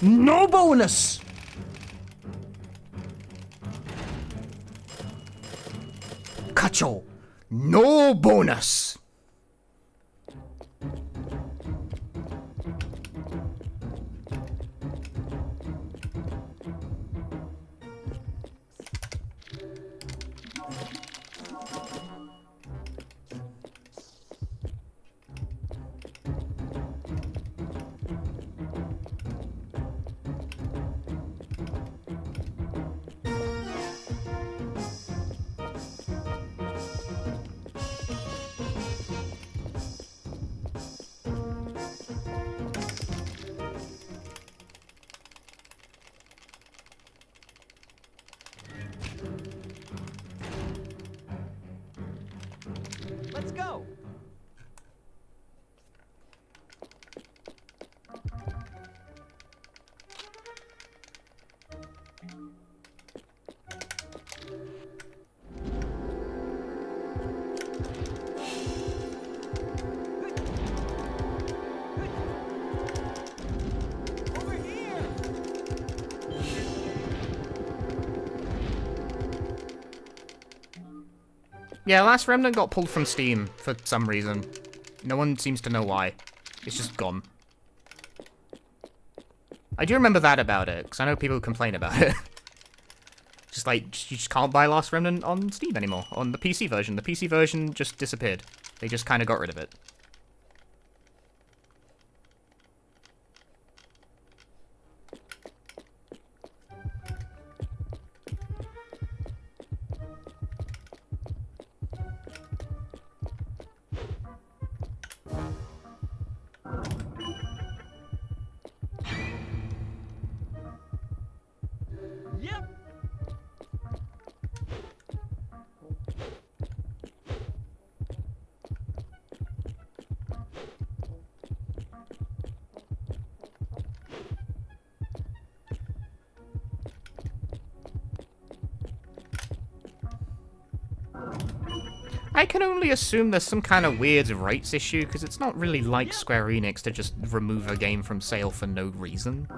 No bonus! Cacho, no bonus! Let's go. Over here. Yeah, Last Remnant got pulled from Steam for some reason. No one seems to know why. It's just gone. I do remember that about it, because I know people complain about it. Just like, you just can't buy Last Remnant on Steam anymore, on the PC version. The PC version just disappeared. They just kind of got rid of it. Yep. I can only assume there's some kind of weird rights issue, because it's not really like Square Enix to just remove a game from sale for no reason.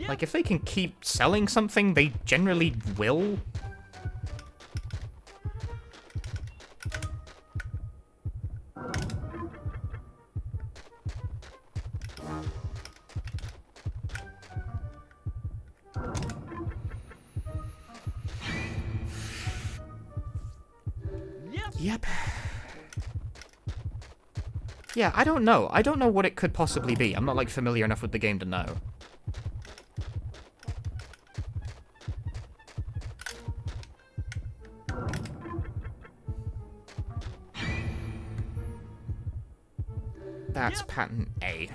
Like, if they can keep selling something, they generally will. Yep. Yeah, I don't know. I don't know what it could possibly be. I'm not, like, familiar enough with the game to know. That's pattern A.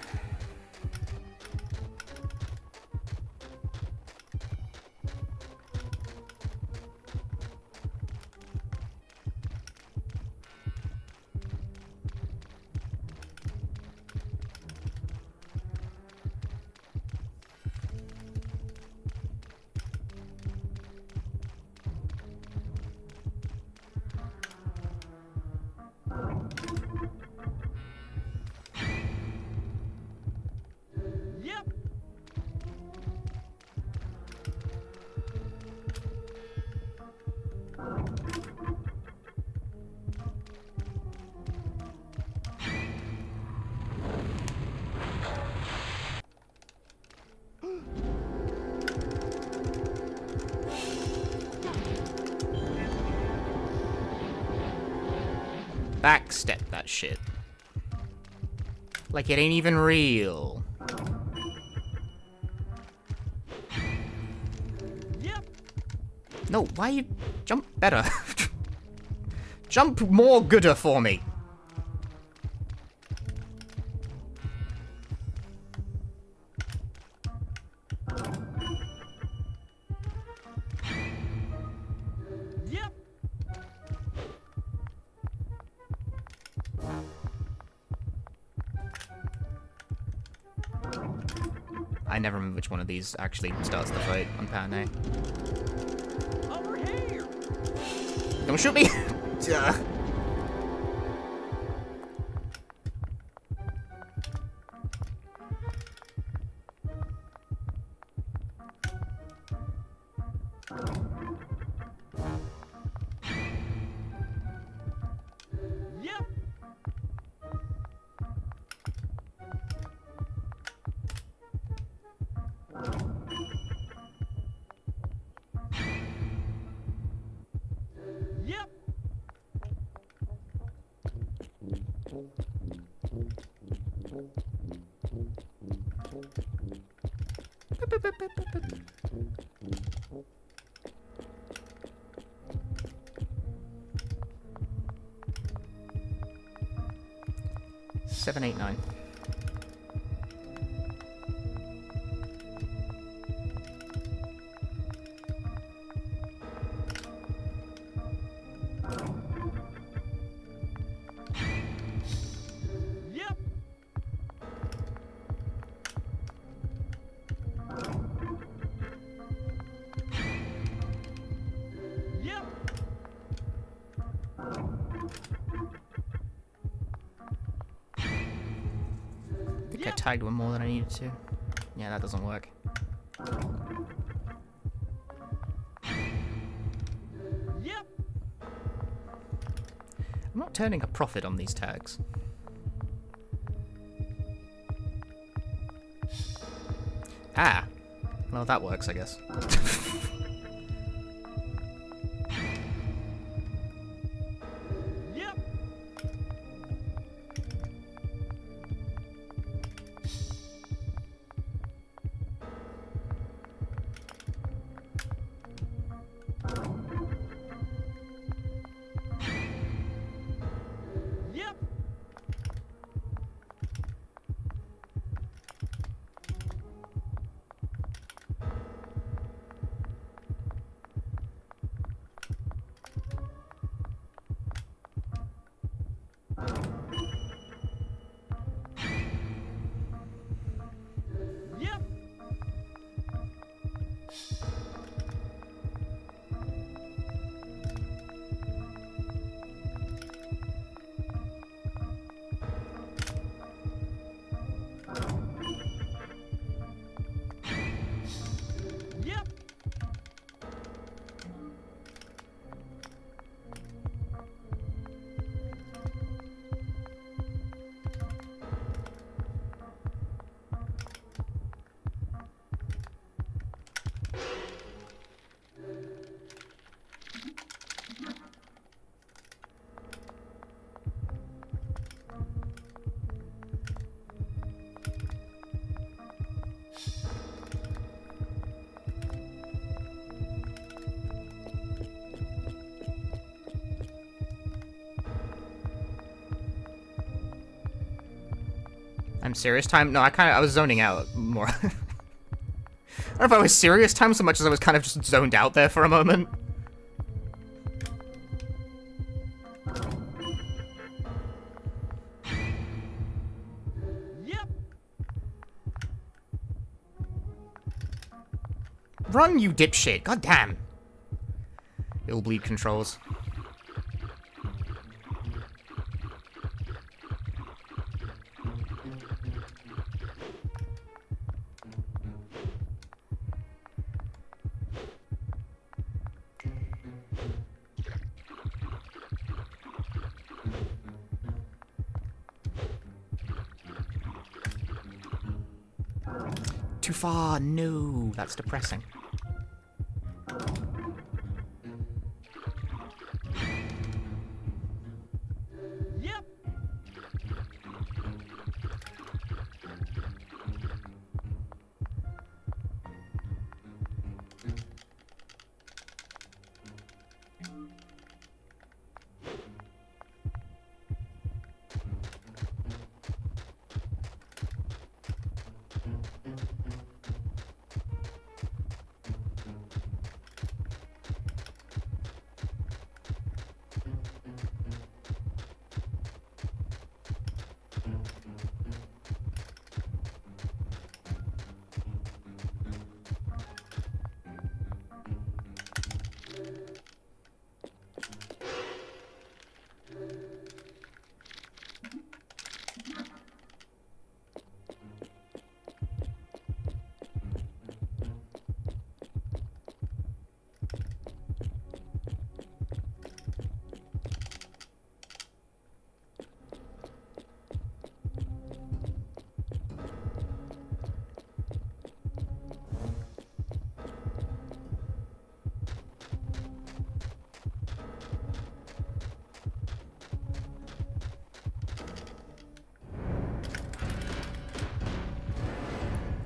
backstep that shit. Like it ain't even real. Yep. No, why you jump better? Jump more gooder for me. Yep. I never remember which one of these actually starts the fight on pattern A. Over here. Don't shoot me! Duh. Yep. Yep. Seven, 8, 9. Yep. Yep. I think I tagged one more than I needed to. Yeah, that doesn't work. Yep. I'm not turning a profit on these tags. Ah. Well, that works, I guess. Yep. Yep. Yep. Yep. I'm serious time? No, I was zoning out more. I don't know if I was serious time so much as I was kind of just zoned out there for a moment. Yep. Run, you dipshit! God damn! Illbleed controls. Too far, no, that's depressing.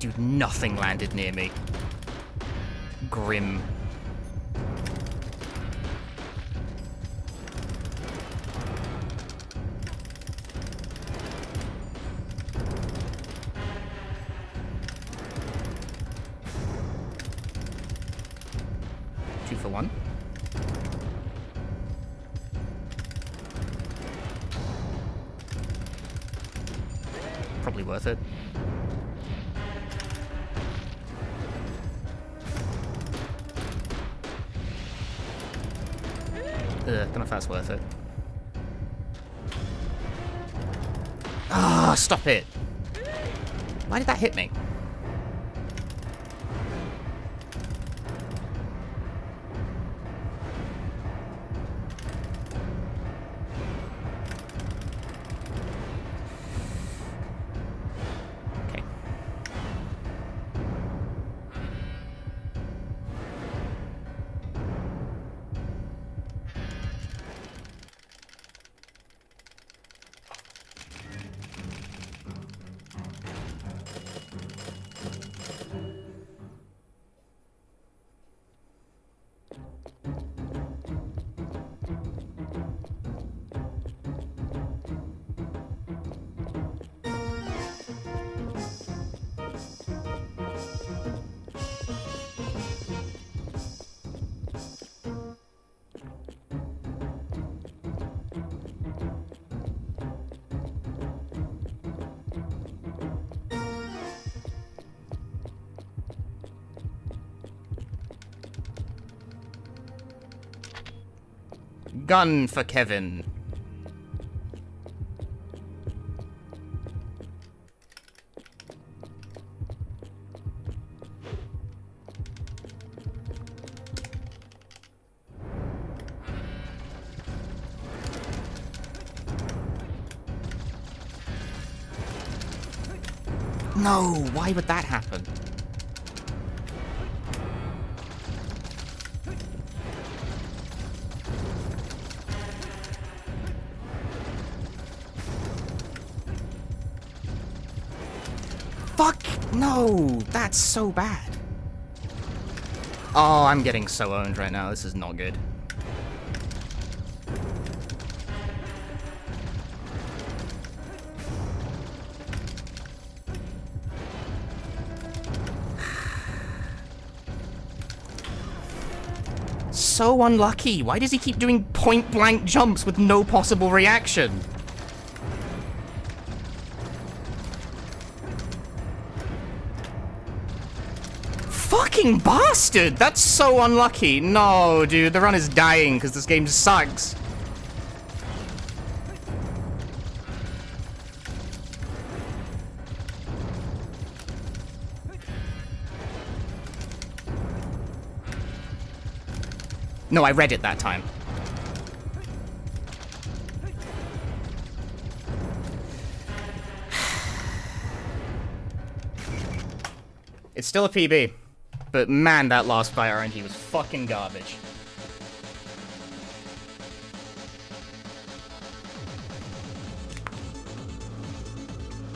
Dude, nothing landed near me. Grim. Two for one. Probably worth it. Don't know if that's worth it. Ah, stop it! Why did that hit me? Okay. Gun for Kevin. No, why would that happen? Fuck! No! That's so bad. Oh, I'm getting so owned right now. This is not good. So unlucky. Why does he keep doing point-blank jumps with no possible reaction? Fucking bastard! That's so unlucky. No, dude, the run is dying because this game sucks. No, I read it that time. It's still a PB. But man, that last fight RNG was fucking garbage.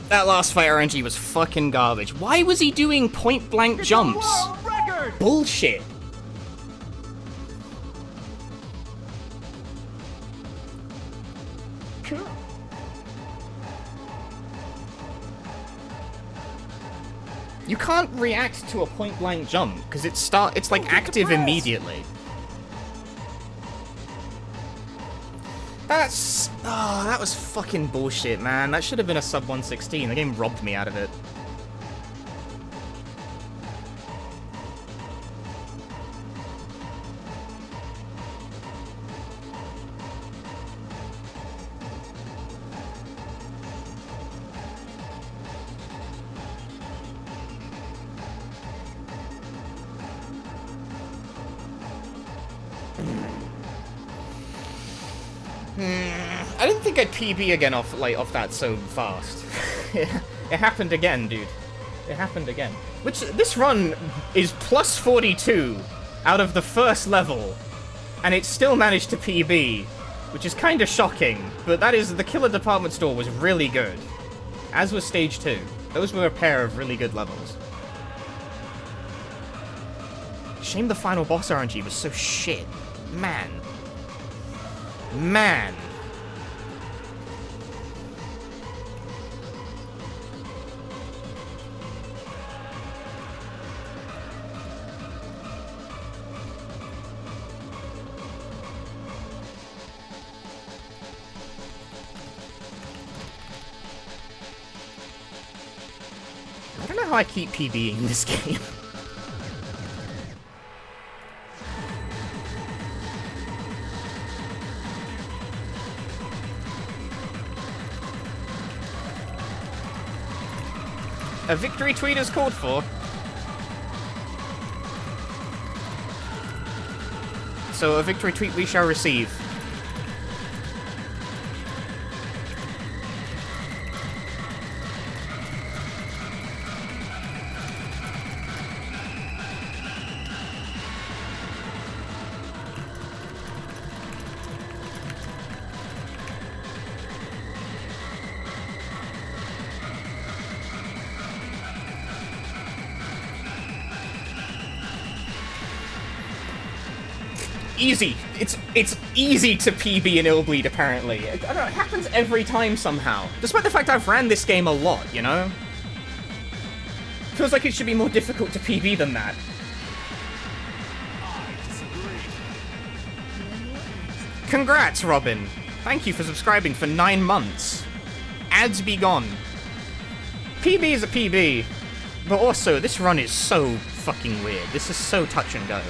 That last fight RNG was fucking garbage. Why was he doing point-blank jumps? Bullshit. Cool. You can't react to a point-blank jump because it's like active immediately. That was fucking bullshit, man. That should have been a sub 116. The game robbed me out of it. I didn't think I'd PB again off that so fast. It happened again, dude. It happened again. Which, this run is plus 42 out of the first level, and it still managed to PB, which is kind of shocking, but that is, the Killer Department Store was really good. As was Stage 2. Those were a pair of really good levels. Shame the final boss RNG was so shit. Man. Man. I don't know how I keep PBing in this game. A victory tweet is called for. So a victory tweet we shall receive. Easy. It's easy to PB in Illbleed, apparently. I don't know, it happens every time somehow. Despite the fact I've ran this game a lot, you know? Feels like it should be more difficult to PB than that. I disagree. Congrats, Robin. Thank you for subscribing for 9 months. Ads be gone. PB is a PB. But also, this run is so fucking weird. This is so touch and go.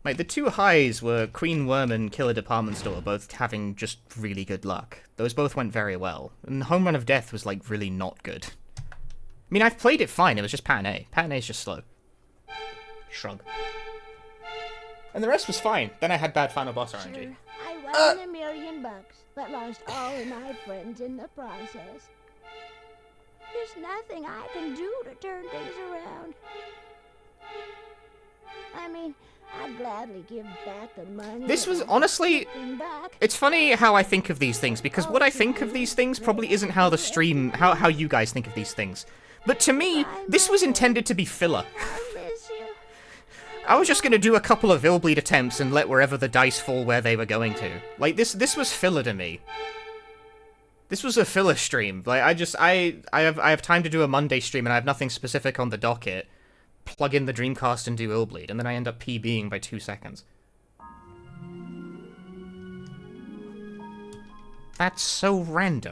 Like, the two highs were Queen Worm and Killer Department Store both having just really good luck. Those both went very well. And Home Run of Death was, like, really not good. I mean, I've played it fine, it was just Pattern A. Pattern A is just slow. Shrug. And the rest was fine. Then I had bad final boss RNG. Sure, I won $1 million, but lost all of my friends in the process. There's nothing I can do to turn things around. I mean, I'd gladly give back the money. This was, honestly, back. it's funny how I think of these things, because what I think of these things probably isn't how the stream, how you guys think of these things. But to me, this was intended to be filler. I miss you. I was just gonna do a couple of Illbleed attempts and let wherever the dice fall where they were going to. Like, this was filler to me. This was a filler stream. Like, I have time to do a Monday stream and I have nothing specific on the docket. Plug in the Dreamcast and do Illbleed, and then I end up PBing by 2 seconds. That's so random.